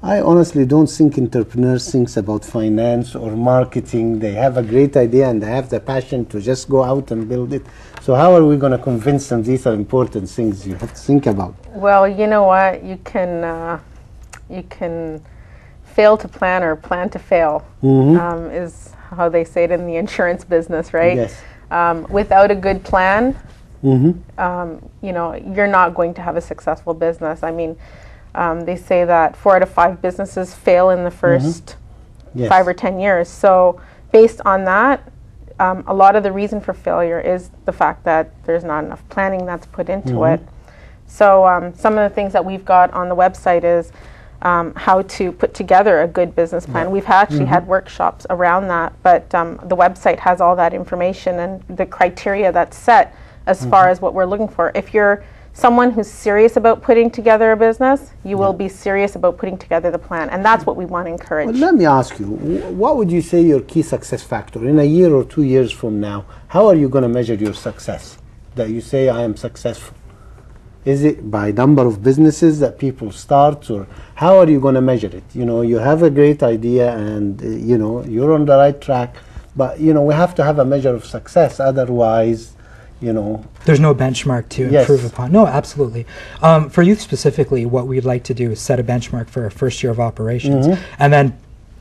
I honestly don't think entrepreneurs think about finance or marketing. They have a great idea and they have the passion to just go out and build it. So how are we going to convince them these are important things you have to think about? Well, you know what? You can fail to plan or plan to fail, is how they say it in the insurance business, right? Yes. Without a good plan, you know, you're not going to have a successful business. I mean, they say that 4 out of 5 businesses fail in the first 5 or 10 years. So based on that, a lot of the reason for failure is the fact that there's not enough planning that's put into it. So some of the things that we've got on the website is how to put together a good business plan. We've actually had workshops around that, but the website has all that information and the criteria that's set as far as what we're looking for. If you're someone who's serious about putting together a business, you will be serious about putting together the plan, and that's what we want to encourage. Well, let me ask you, what would you say your key success factor in a year or 2 years from now? How are you going to measure your success? That you say, I am successful. Is it by number of businesses that people start, or how are you going to measure it? You know, you have a great idea and, you know, you're on the right track, but, you know, we have to have a measure of success, otherwise, you know. There's no benchmark to improve upon. No, absolutely. For youth specifically, what we'd like to do is set a benchmark for our first year of operations, and then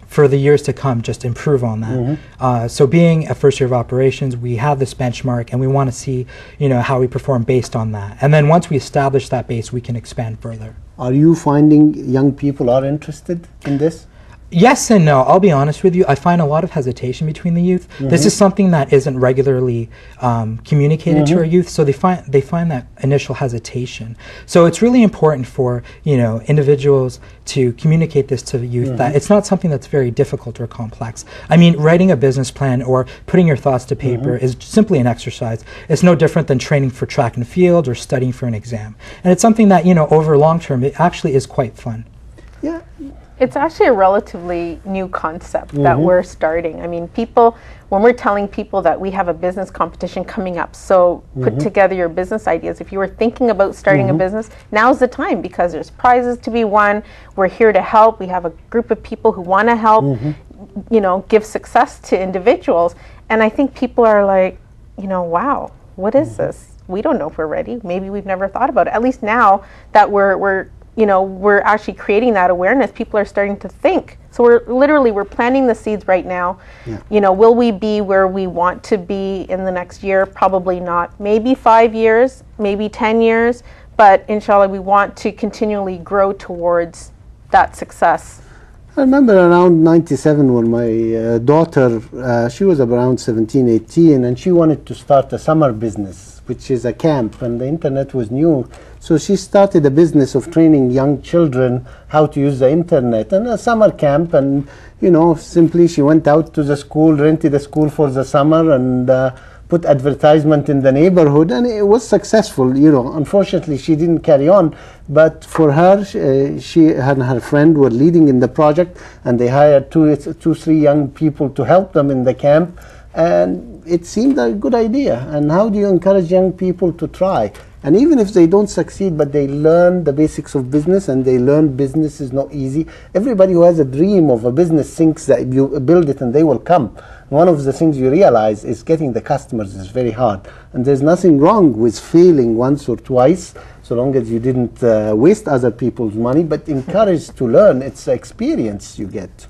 for the years to come, just improve on that. So being a first year of operations, we have this benchmark and we want to see, you know, how we perform based on that. And then once we establish that base, we can expand further. Are you finding young people are interested in this? Yes and no. I'll be honest with you. I find a lot of hesitation between the youth. This is something that isn't regularly communicated to our youth, so they find that initial hesitation. So it's really important for, you know, individuals to communicate this to the youth, that it's not something that's very difficult or complex. I mean, writing a business plan or putting your thoughts to paper is simply an exercise. It's no different than training for track and field or studying for an exam. And it's something that, you know, over long term, it actually is quite fun. Yeah. It's actually a relatively new concept that we're starting. I mean, people, when we're telling people that we have a business competition coming up, so put together your business ideas. If you were thinking about starting a business, now's the time, because there's prizes to be won. We're here to help. We have a group of people who want to help, you know, give success to individuals. And I think people are like, you know, wow, what is this? We don't know if we're ready. Maybe we've never thought about it. At least now that we're you know, we're actually creating that awareness, people are starting to think. So we're planting the seeds right now. You know, will we be where we want to be in the next year? Probably not. Maybe 5 years, maybe 10 years, but inshallah we want to continually grow towards that success. I remember around 97 when my daughter, she was around 17, 18, and she wanted to start a summer business, which is a camp, and the internet was new. So she started a business of training young children how to use the internet, and a summer camp. And, you know, simply she went out to the school, rented a school for the summer, and put advertisement in the neighborhood, and it was successful. You know, unfortunately she didn't carry on, but for her, she and her friend were leading in the project, and they hired two, 3 young people to help them in the camp, and it seemed a good idea. And how do you encourage young people to try? And even if they don't succeed, but they learn the basics of business, and they learn business is not easy. Everybody who has a dream of a business thinks that you build it and they will come. One of the things you realize is getting the customers is very hard. And there's nothing wrong with failing once or twice, so long as you didn't waste other people's money, but encourage to learn. It's experience you get.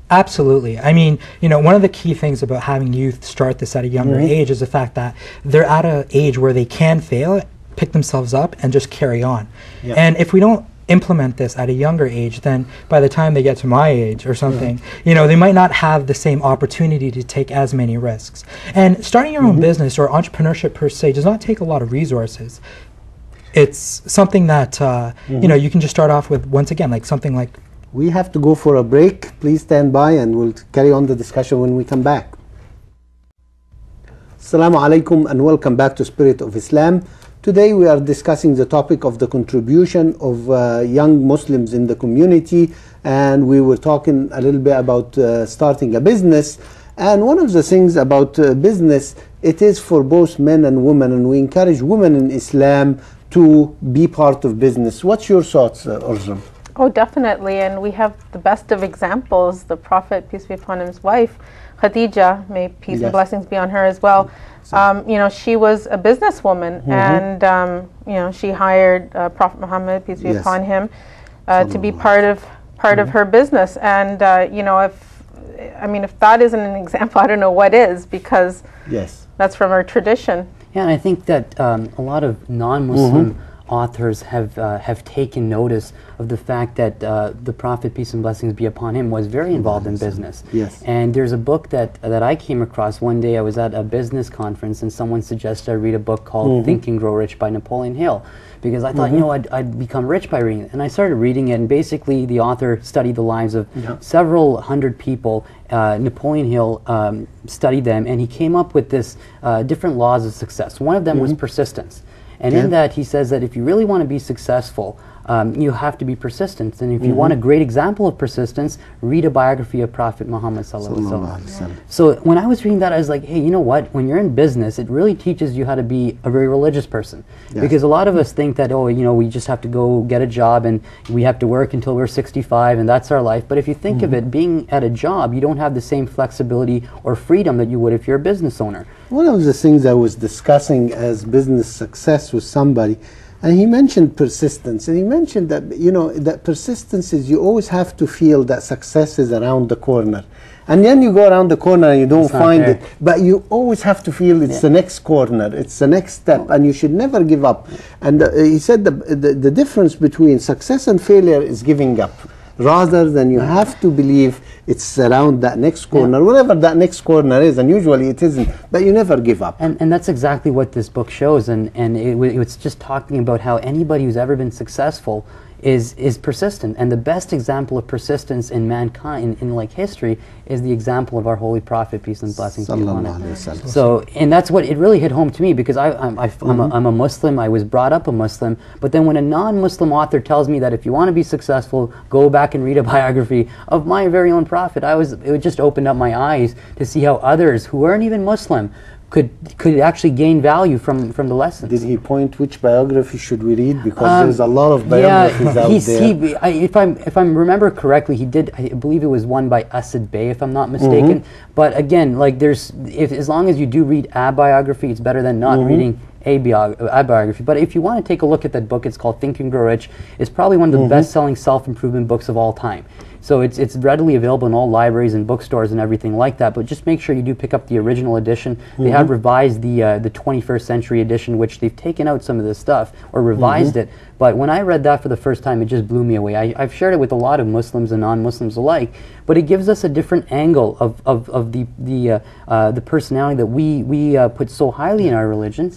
Absolutely. I mean, you know, one of the key things about having youth start this at a younger age is the fact that they're at an age where they can fail, pick themselves up, and just carry on. And if we don't implement this at a younger age, then by the time they get to my age or something, you know, they might not have the same opportunity to take as many risks. And starting your own business or entrepreneurship per se does not take a lot of resources. It's something that, you know, you can just start off with, once again, like something like... We have to go for a break. Please stand by and we'll carry on the discussion when we come back. Assalamu alaikum and welcome back to Spirit of Islam. Today we are discussing the topic of the contribution of young Muslims in the community, and we were talking a little bit about starting a business. And one of the things about business, it is for both men and women, and we encourage women in Islam to be part of business. What's your thoughts, Urzum? Oh, definitely. And we have the best of examples. The Prophet, peace be upon him's wife, Khadija, may peace and blessings be on her as well. You know, she was a businesswoman, and you know, she hired Prophet Muhammad, peace be upon him, to be part of her business. And you know, if that isn't an example, I don't know what is, because that's from our tradition. Yeah, and I think that a lot of non-Muslim authors have taken notice of the fact that the Prophet, peace and blessings be upon him, was very involved in business. Yes. And there's a book that I came across one day. I was at a business conference and someone suggested I read a book called Think and Grow Rich by Napoleon Hill, because I thought, you know, I'd become rich by reading it. And I started reading it, and basically the author studied the lives of several hundred people. Napoleon Hill studied them, and he came up with this different laws of success. One of them was persistence. And in that, he says that if you really want to be successful, you have to be persistent. And if you want a great example of persistence, read a biography of Prophet Muhammad sallallahu alaihi wasallam. So when I was reading that, I was like, hey, you know what? When you're in business, it really teaches you how to be a very religious person. Because a lot of us think that, oh, you know, we just have to go get a job and we have to work until we're 65 and that's our life. But if you think of it, being at a job, you don't have the same flexibility or freedom that you would if you're a business owner. One of the things I was discussing as business success with somebody, and he mentioned persistence, and he mentioned that, you know, that persistence is you always have to feel that success is around the corner. And then you go around the corner and you don't find it, but you always have to feel it's the next corner, it's the next step, and you should never give up. And he said the difference between success and failure is giving up, rather than you have to believe it's around that next corner, whatever that next corner is, and usually it isn't, but you never give up. And that's exactly what this book shows, and it was just talking about how anybody who's ever been successful is persistent, and the best example of persistence in mankind in like history is the example of our holy Prophet, peace and blessings be upon him. So, and that's what it really hit home to me, because I'm a Muslim. I was brought up a Muslim, but then when a non-Muslim author tells me that if you want to be successful, go back and read a biography of my very own Prophet, it just opened up my eyes to see how others who weren't even Muslim could actually gain value from the lessons. Did he point which biography should we read? Because there's a lot of biographies out there. If I remember correctly, he did. I believe it was one by Asad Bey, if I'm not mistaken. But again, like as long as you do read a biography, it's better than not reading a biography. But if you want to take a look at that book, it's called Think and Grow Rich. It's probably one of the best-selling self-improvement books of all time. So it's readily available in all libraries and bookstores and everything like that. But just make sure you do pick up the original edition. They have revised the 21st century edition, which they've taken out some of this stuff or revised it. But when I read that for the first time, it just blew me away. I've shared it with a lot of Muslims and non-Muslims alike. But it gives us a different angle of the personality that we put so highly in our religion.